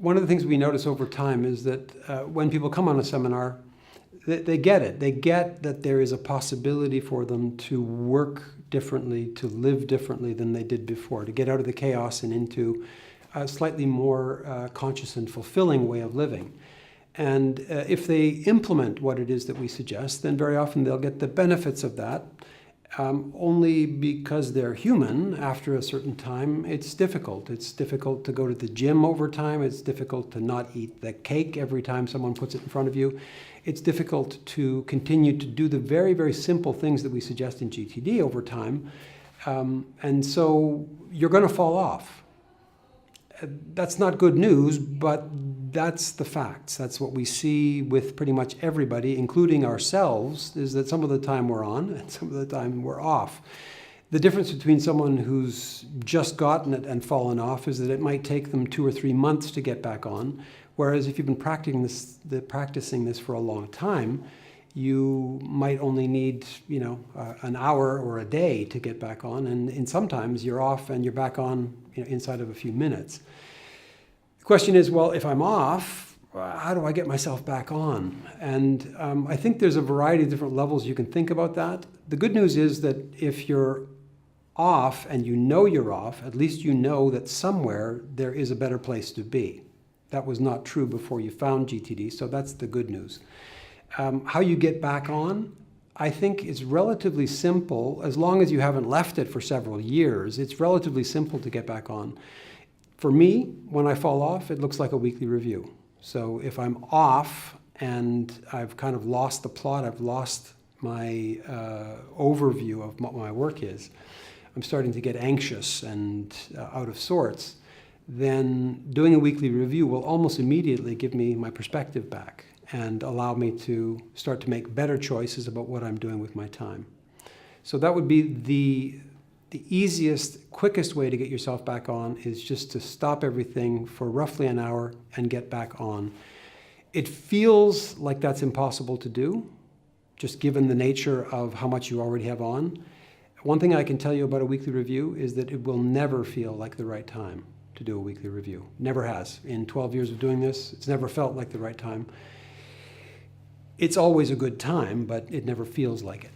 one of the things we notice over time is that when people come on a seminar, they get it. They get that there is a possibility for them to work differently, to live differently than they did before, to get out of the chaos and into a slightly more conscious and fulfilling way of living. And if they implement what it is that we suggest, then very often they'll get the benefits of that. Only because they're human, after a certain time, it's difficult. It's difficult to go to the gym over time. It's difficult to not eat the cake every time someone puts it in front of you. It's difficult to continue to do the very, very simple things that we suggest in GTD over time. And so you're going to fall off. That's not good news, but that's the facts. That's what we see with pretty much everybody, including ourselves, is that some of the time we're on and some of the time we're off. The difference between someone who's just gotten it and fallen off is that it might take them 2 or 3 months to get back on, whereas if you've been practicing this for a long time, you might only need, an hour or a day to get back on, and sometimes you're off and you're back on, inside of a few minutes. The question is, well, if I'm off, how do I get myself back on? And I think there's a variety of different levels you can think about that. The good news is that if you're off and you know you're off, at least you know that somewhere there is a better place to be. That was not true before you found GTD, so that's the good news. How you get back on, I think is relatively simple. As long as you haven't left it for several years, it's relatively simple to get back on. For me, when I fall off, it looks like a weekly review. So if I'm off and I've kind of lost the plot, I've lost my overview of what my work is, I'm starting to get anxious and out of sorts, then doing a weekly review will almost immediately give me my perspective back and allow me to start to make better choices about what I'm doing with my time. So that would be the easiest, quickest way to get yourself back on, is just to stop everything for roughly an hour and get back on. It feels like that's impossible to do, just given the nature of how much you already have on. One thing I can tell you about a weekly review is that it will never feel like the right time to do a weekly review. Never has. In 12 years of doing this, it's never felt like the right time. It's always a good time, but it never feels like it.